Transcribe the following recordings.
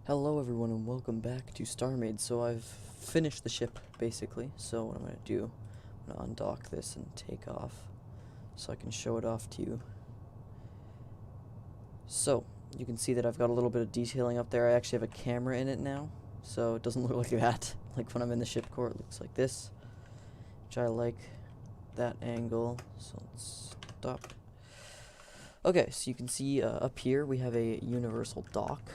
Hello everyone and welcome back to Starmade. So I've finished the ship basically, so what I'm going to do, I'm going to undock this and take off so I can show it off to you. So you can see that I've got a little bit of detailing up there. I actually have a camera in it now, so it doesn't look like that. Like when I'm in the ship core it looks like this, which I like that angle, so let's stop. Okay, so you can see up here we have a universal dock.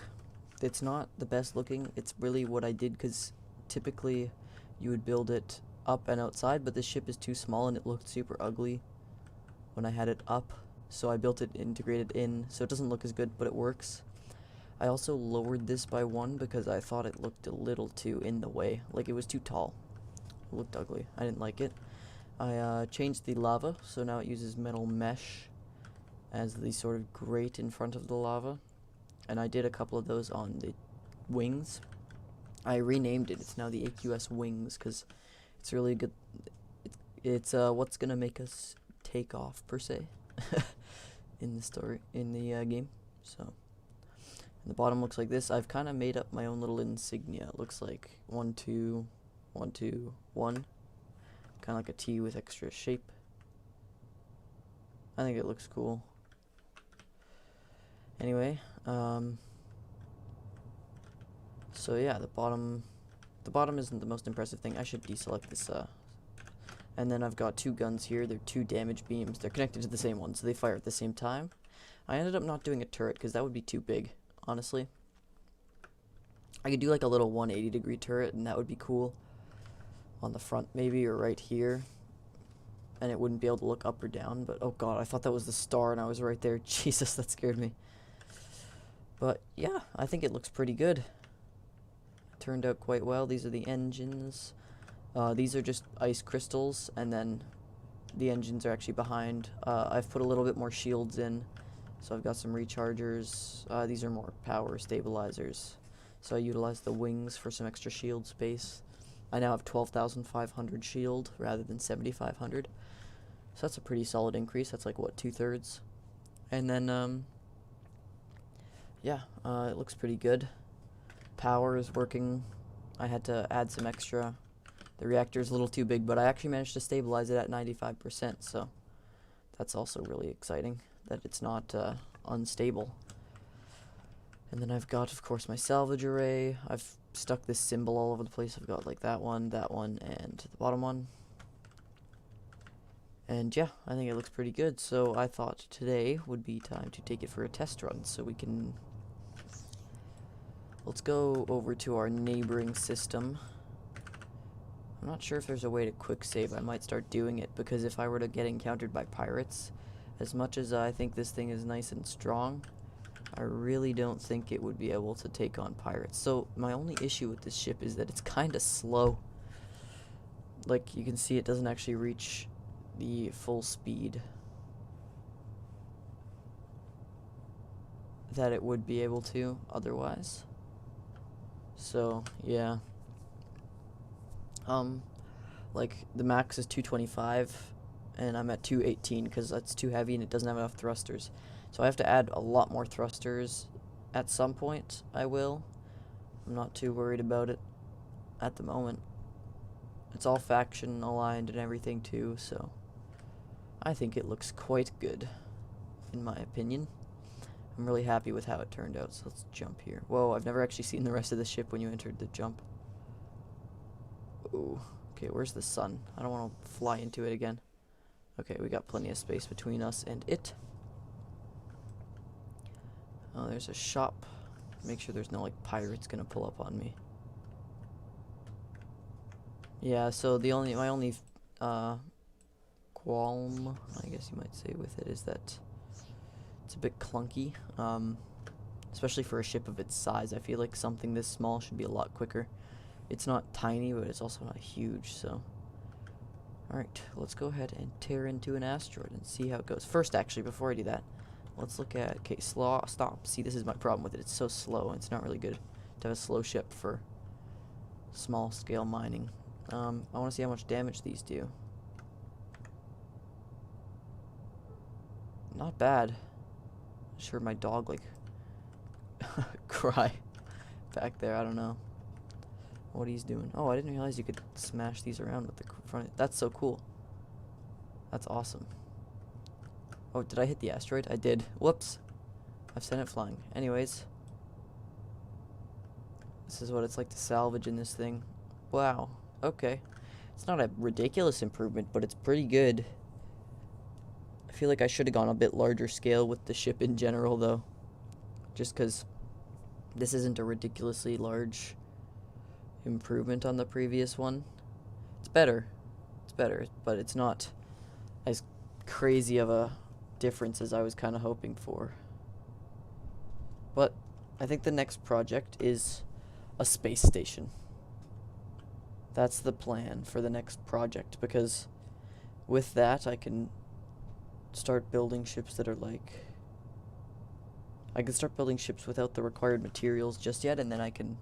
It's not the best looking. It's really what I did because typically you would build it up and outside, but the ship is too small and it looked super ugly when I had it up, so I built it integrated in, so it doesn't look as good, but it works. I also lowered this by one because I thought it looked a little too in the way, like it was too tall. It looked ugly. I didn't like it. I changed the lava, so now it uses metal mesh as the sort of grate in front of the lava. And I did a couple of those on the wings. I renamed it. It's now the AQS wings because it's really good. It's what's gonna make us take off per se in the story in the game. So and the bottom looks like this. I've kind of made up my own little insignia. It looks like 1 2 1 2 1, kind of like a T with extra shape. I think it looks cool. Anyway, so yeah, the bottom isn't the most impressive thing. I should deselect this, and then I've got two guns here. They're two damage beams. They're connected to the same one, so they fire at the same time. I ended up not doing a turret because that would be too big, honestly. I could do like a little 180-degree turret, and that would be cool on the front maybe, or right here. And it wouldn't be able to look up or down, but oh god, I thought that was the star and I was right there. Jesus, that scared me. But yeah, I think it looks pretty good. It turned out quite well. These are the engines. These are just ice crystals, and then the engines are actually behind. I've put a little bit more shields in, so I've got some rechargers. These are more power stabilizers, so I utilized the wings for some extra shield space. I now have 12,500 shield rather than 7,500, so that's a pretty solid increase. That's like, what, 2/3? And then, yeah, it looks pretty good. Power is working. I had to add some extra. The reactor is a little too big, but I actually managed to stabilize it at 95%, so that's also really exciting that it's not unstable. And then I've got, of course, my salvage array. I've stuck this symbol all over the place. I've got like that one, and the bottom one. And yeah, I think it looks pretty good, so I thought today would be time to take it for a test run so we can... Let's go over to our neighboring system. I'm not sure if there's a way to quick save. I might start doing it, because if I were to get encountered by pirates, as much as I think this thing is nice and strong, I really don't think it would be able to take on pirates. So my only issue with this ship is that it's kind of slow. Like, you can see it doesn't actually reach the full speed that it would be able to otherwise. So yeah, like the max is 225 and I'm at 218 because that's too heavy and it doesn't have enough thrusters, so I have to add a lot more thrusters at some point. I will. I'm not too worried about it at the moment. It's all faction aligned and everything too, so I think it looks quite good in my opinion. I'm really happy with how it turned out, so let's jump here. Whoa, I've never actually seen the rest of the ship when you entered the jump. Ooh, okay, where's the sun? I don't want to fly into it again. Okay, we got plenty of space between us and it. Oh, there's a shop. Make sure there's no, like, pirates gonna pull up on me. Yeah, so my only qualm, I guess you might say, with it is that it's a bit clunky, especially for a ship of its size. I feel like something this small should be a lot quicker. It's not tiny, but it's also not huge, so... Alright, let's go ahead and tear into an asteroid and see how it goes. First, actually, before I do that, let's look at... Okay, stop. See, this is my problem with it. It's so slow, and it's not really good to have a slow ship for small-scale mining. I want to see how much damage these do. Not bad. I just heard my dog, like, cry. back there. I don't know what he's doing. Oh, I didn't realize you could smash these around with the front. That's so cool. That's awesome. Oh, did I hit the asteroid? I did. Whoops. I've sent it flying. Anyways. This is what it's like to salvage in this thing. Wow. Okay. It's not a ridiculous improvement, but it's pretty good. I feel like I should have gone a bit larger scale with the ship in general, though. Just because this isn't a ridiculously large improvement on the previous one. It's better. It's better, but it's not as crazy of a difference as I was kind of hoping for. But I think the next project is a space station. That's the plan for the next project, because with that I can start building ships that are like... I can start building ships without the required materials just yet, and then I can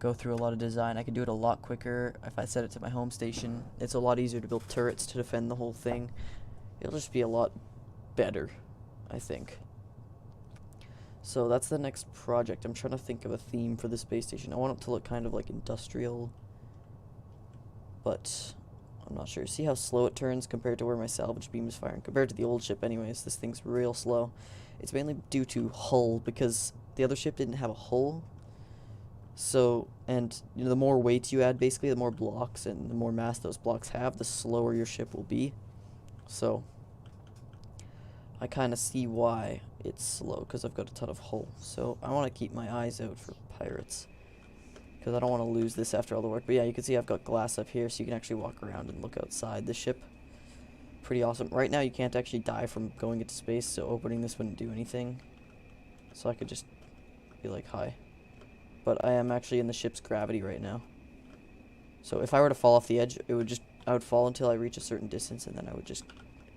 go through a lot of design. I can do it a lot quicker if I set it to my home station. It's a lot easier to build turrets to defend the whole thing. It'll just be a lot better, I think. So that's the next project. I'm trying to think of a theme for the space station. I want it to look kind of like industrial, but I'm not sure. See how slow it turns compared to where my salvage beam is firing? Compared to the old ship anyways, this thing's real slow. It's mainly due to hull, because the other ship didn't have a hull. So, and you know, the more weight you add, basically, the more blocks and the more mass those blocks have, the slower your ship will be. So I kind of see why it's slow, because I've got a ton of hull. So I want to keep my eyes out for pirates, because I don't want to lose this after all the work. But yeah, you can see I've got glass up here, so you can actually walk around and look outside the ship. Pretty awesome. Right now you can't actually die from going into space, so opening this wouldn't do anything. So I could just be like, hi. But I am actually in the ship's gravity right now. So if I were to fall off the edge, it would just... I would fall until I reach a certain distance, and then I would just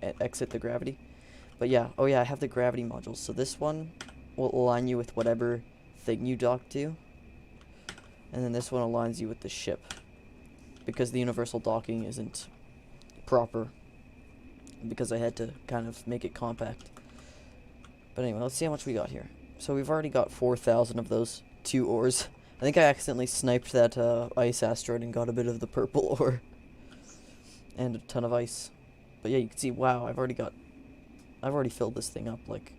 exit the gravity. But yeah, oh yeah, I have the gravity modules. So this one will align you with whatever thing you dock to. And then this one aligns you with the ship, because the universal docking isn't proper, because I had to kind of make it compact. But anyway, let's see how much we got here. So we've already got 4,000 of those 2 ores. I think I accidentally sniped that ice asteroid and got a bit of the purple ore. And a ton of ice. But yeah, you can see, wow, I've already filled this thing up like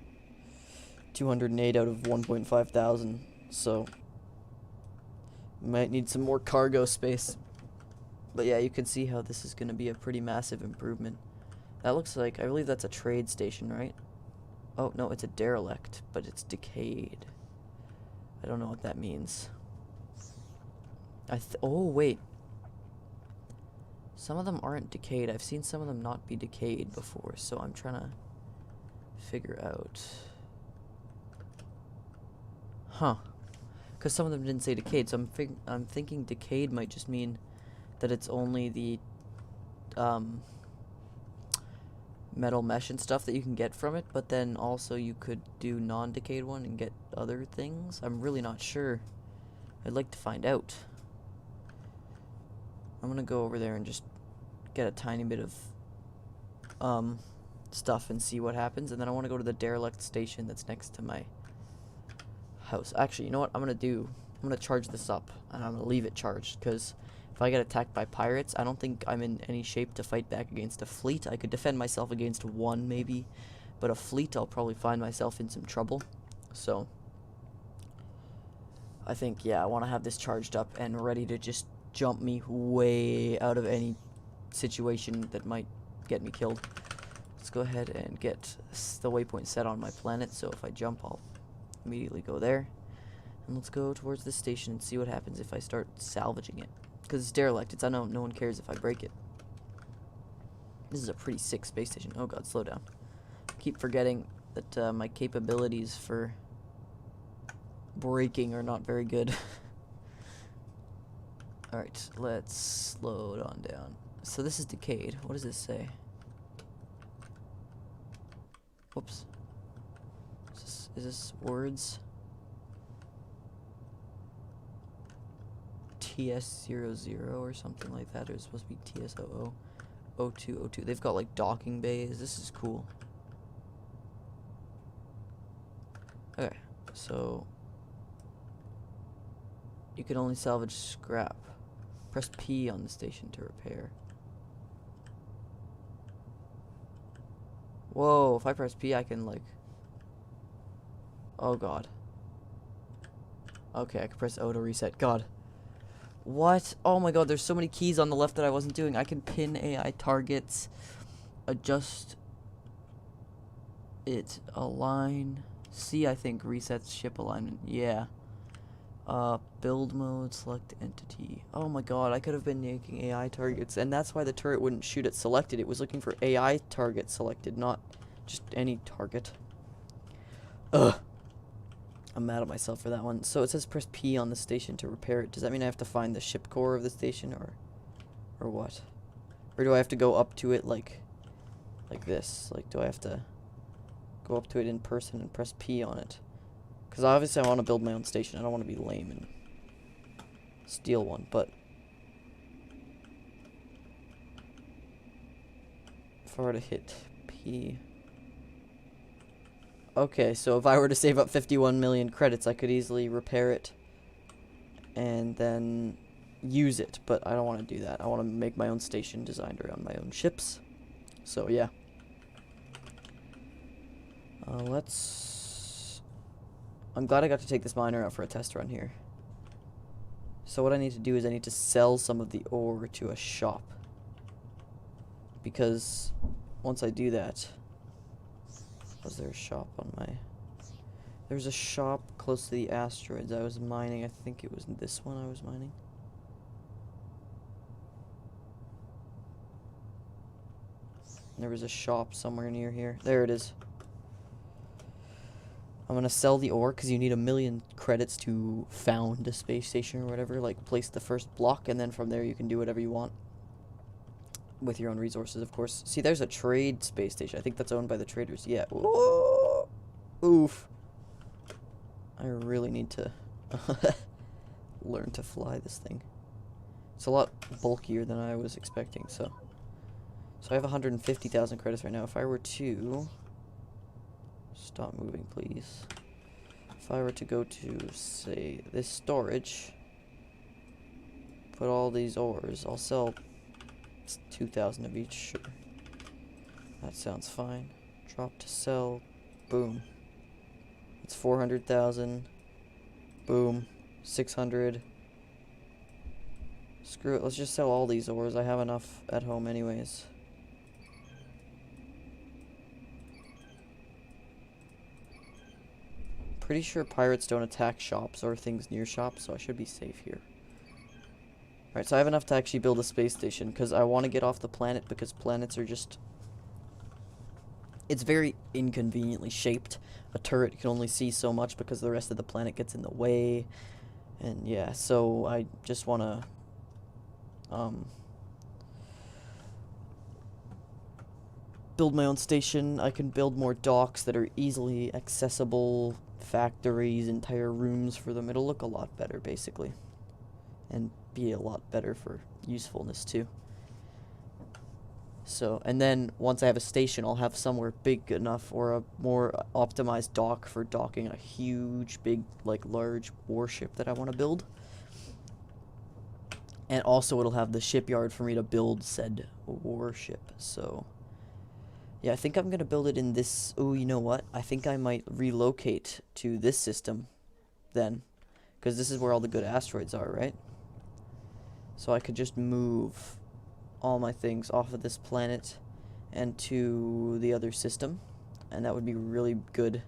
208 out of 1.5 thousand. So might need some more cargo space. But yeah, you can see how this is going to be a pretty massive improvement. That looks like, I believe that's a trade station, right? Oh, no, it's a derelict, but it's decayed. I don't know what that means. Oh, wait. Some of them aren't decayed. I've seen some of them not be decayed before, so I'm trying to figure out. Huh. Because some of them didn't say decayed, so I'm thinking decayed might just mean that it's only the metal mesh and stuff that you can get from it, but then also you could do non-decayed one and get other things. I'm really not sure. I'd like to find out. I'm gonna go over there and just get a tiny bit of stuff and see what happens, and then I want to go to the derelict station that's next to my house. Actually, you know what I'm gonna do? I'm gonna charge this up, and I'm gonna leave it charged, because if I get attacked by pirates, I don't think I'm in any shape to fight back against a fleet. I could defend myself against one, maybe, but a fleet, I'll probably find myself in some trouble. So I think, yeah, I want to have this charged up and ready to just jump me way out of any situation that might get me killed. Let's go ahead and get the waypoint set on my planet, so if I jump, I'll immediately go there. And let's go towards this station and see what happens if I start salvaging it. Because it's derelict, it's unknown, no one cares if I break it. This is a pretty sick space station. Oh god, slow down. I keep forgetting that my capabilities for braking are not very good. Alright, let's slow it on down. So this is decayed. What does this say? Whoops. Is this words? TS00 or something like that, or it's supposed to be TS00. 0202. They've got like docking bays. This is cool. Okay, so You can only salvage scrap. Press P on the station to repair. Whoa, if I press P, I can, like... Oh, God. Okay, I can press O to reset. God. What? Oh, my God, there's so many keys on the left that I wasn't doing. I can pin AI targets, adjust it, align. C, I think, resets ship alignment. Yeah. Build mode, select entity. Oh my god, I could have been making AI targets, and that's why the turret wouldn't shoot at selected. It was looking for AI target selected, not just any target. Ugh. I'm mad at myself for that one. So it says press P on the station to repair it. Does that mean I have to find the ship core of the station, or what? Or do I have to go up to it like this? Like, do I have to go up to it in person and press P on it? Because obviously I want to build my own station. I don't want to be lame and steal one, but if I were to hit P... Okay, so if I were to save up 51 million credits, I could easily repair it and then use it, but I don't want to do that. I want to make my own station designed around my own ships. So, yeah. I'm glad I got to take this miner out for a test run here. So what I need to do is I need to sell some of the ore to a shop. Because once I do that... Was there a shop on my... There's a shop close to the asteroids I was mining. I think it was this one I was mining. There was a shop somewhere near here. There it is. I'm gonna sell the ore because you need 1 million credits to found a space station or whatever. Like, place the first block, and then from there you can do whatever you want. With your own resources, of course. See, there's a trade space station. I think that's owned by the traders. Yeah. Whoa. Oof. I really need to learn to fly this thing. It's a lot bulkier than I was expecting, so I have 150,000 credits right now. If I were to... Stop moving, please. If I were to go to, say, this storage, put all these ores, I'll sell 2,000 of each, sure. That sounds fine. Drop to sell, boom. It's 400,000, boom. 600. Screw it, let's just sell all these ores. I have enough at home anyways. Pretty sure pirates don't attack shops or things near shops, so I should be safe here. Alright, so I have enough to actually build a space station, because I want to get off the planet, because planets are just... It's very inconveniently shaped. A turret can only see so much because the rest of the planet gets in the way. And yeah, so I just want to... build my own station. I can build more docks that are easily accessible, factories, entire rooms for them. It'll look a lot better, basically. And be a lot better for usefulness, too. So, and then once I have a station, I'll have somewhere big enough or a more optimized dock for docking a huge, big, like, large warship that I want to build. And also it'll have the shipyard for me to build said warship, so... Yeah, I think I'm going to build it in this... Oh, you know what? I think I might relocate to this system then. Because this is where all the good asteroids are, right? So I could just move all my things off of this planet and to the other system. And that would be really good.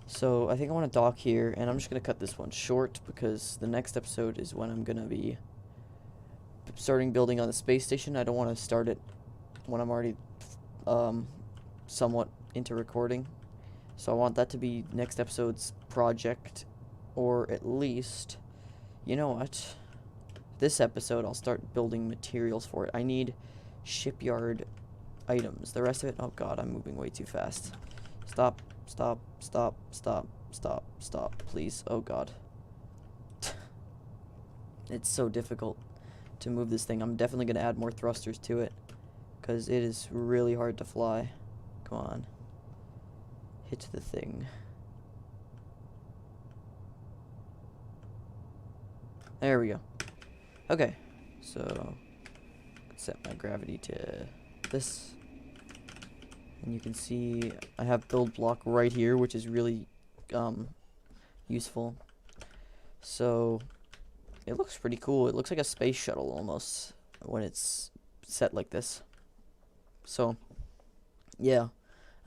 So I think I want to dock here. And I'm just going to cut this one short because the next episode is when I'm going to be starting building on the space station. I don't want to start it when I'm already... somewhat into recording, so I want that to be next episode's project, or at least, you know what, this episode I'll start building materials for it. I need shipyard items. The rest of it, oh god, I'm moving way too fast. Stop, please. Oh god. It's so difficult to move this thing. I'm definitely going to add more thrusters to it, because it is really hard to fly. Come on. Hit the thing. There we go. Okay, so set my gravity to this, and you can see I have build block right here, which is really useful. So it looks pretty cool. It looks like a space shuttle almost when it's set like this. So yeah,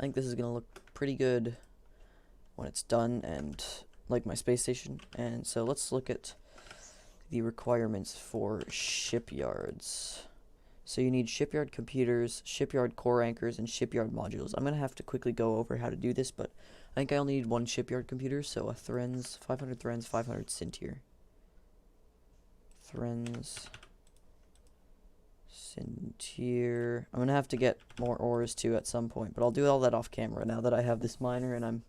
I think this is gonna look pretty good when it's done, and like my space station. And so let's look at the requirements for shipyards. So you need shipyard computers, shipyard core anchors, and shipyard modules. I'm going to have to quickly go over how to do this, but I think I only need one shipyard computer, so a Threns, 500 Threns, 500 Sintier. Threns, Sintier. I'm going to have to get more ores too at some point, but I'll do all that off camera now that I have this miner and I'm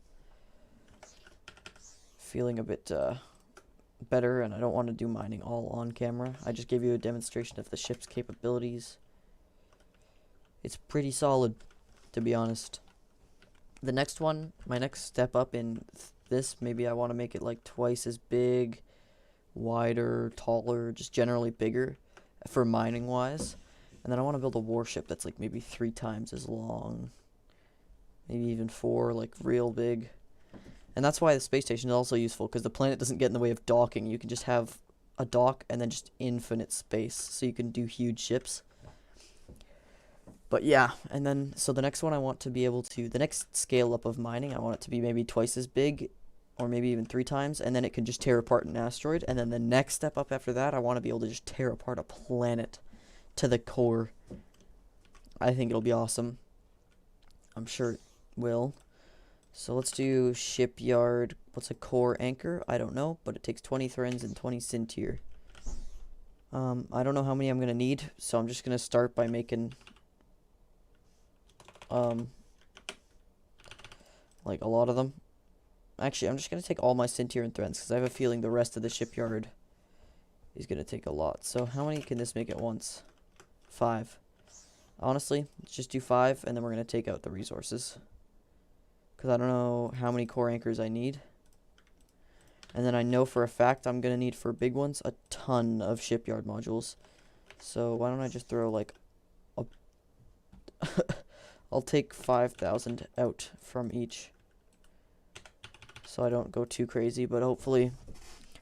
feeling a bit better, and I don't want to do mining all on camera. I just gave you a demonstration of the ship's capabilities. It's pretty solid, to be honest. The next one, my next step up in this, maybe I want to make it like twice as big, wider, taller, just generally bigger for mining wise. And then I want to build a warship that's like maybe 3 times as long, maybe even 4, like real big. And that's why the space station is also useful, because the planet doesn't get in the way of docking. You can just have a dock and then just infinite space, so you can do huge ships. But yeah, and then, so the next one I want to be able to, the next scale up of mining, I want it to be maybe twice as big, or maybe even 3 times, and then it can just tear apart an asteroid. And then the next step up after that, I want to be able to just tear apart a planet to the core. I think it'll be awesome. I'm sure it will. So let's do shipyard. What's a core anchor? I don't know, but it takes 20 Threns and 20 Sintier. I don't know how many I'm going to need, so I'm just going to start by making like a lot of them. Actually, I'm just going to take all my Sintier and Threns, because I have a feeling the rest of the shipyard is going to take a lot. So how many can this make at once? 5. Honestly, let's just do 5, and then we're going to take out the resources, because I don't know how many core anchors I need. And then I know for a fact I'm going to need, for big ones, a ton of shipyard modules. So why don't I just throw like a I'll take 5,000 out from each, so I don't go too crazy, but hopefully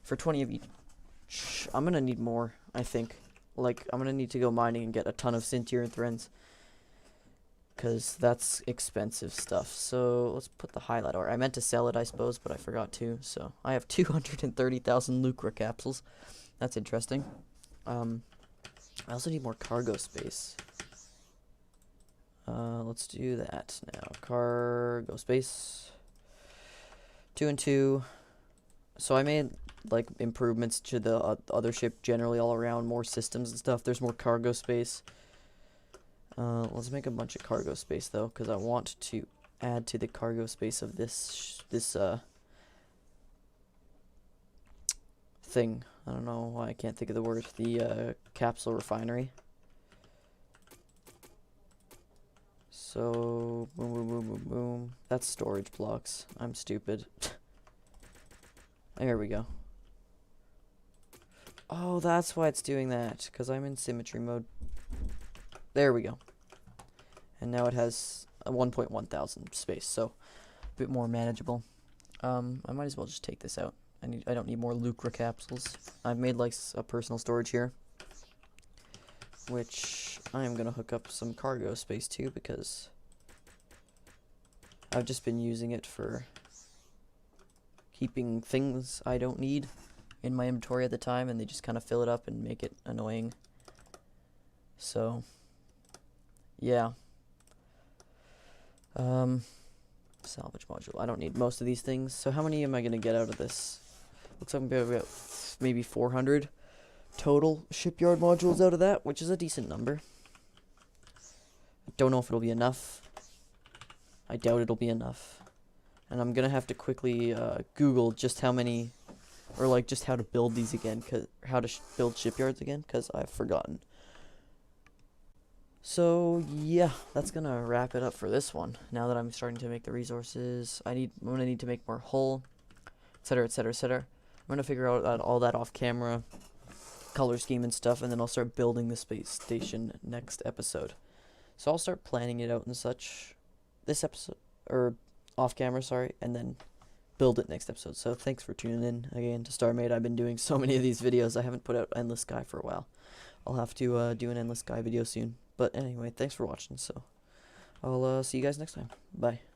for 20 of each, I'm going to need more, I think. Like, I'm going to need to go mining and get a ton of Sintier and Threns, because that's expensive stuff. So let's put the highlight ore. I meant to sell it, I suppose, but I forgot to. So I have 230,000 Lucra capsules. That's interesting. I also need more cargo space. Let's do that now. Cargo space. 2 and 2. So I made like improvements to the other ship generally all around, more systems and stuff. There's more cargo space. Let's make a bunch of cargo space though, because I want to add to the cargo space of this thing. I don't know why I can't think of the word. The capsule refinery. So boom, boom, boom, boom, boom. That's storage blocks. I'm stupid. There we go. Oh, that's why it's doing that, because I'm in symmetry mode. There we go. And now it has a 1.1 thousand space, so a bit more manageable. I might as well just take this out. I don't need more Lucra capsules. I've made like a personal storage here, which I am gonna hook up some cargo space to, because I've just been using it for keeping things I don't need in my inventory at the time, and they just kind of fill it up and make it annoying. So yeah. Salvage module. I don't need most of these things. So how many am I gonna get out of this? Looks like I'm gonna get maybe 400 total shipyard modules out of that, which is a decent number. I don't know if it'll be enough. I doubt it'll be enough. And I'm gonna have to quickly Google just how many, or like just how to build these again, how to build shipyards again, because I've forgotten. So yeah, that's gonna wrap it up for this one. Now that I'm starting to make the resources, I'm gonna need to make more hull, etc., etc., etc. I'm gonna figure out all that off camera. color scheme and stuff, and then I'll start building the space station next episode. So I'll start planning it out and such this episode, or off camera, sorry, and then build it next episode. So thanks for tuning in again to Starmade. I've been doing so many of these videos. I haven't put out Endless Sky for a while. I'll have to do an Endless Sky video soon. But anyway, thanks for watching. So I'll see you guys next time. Bye.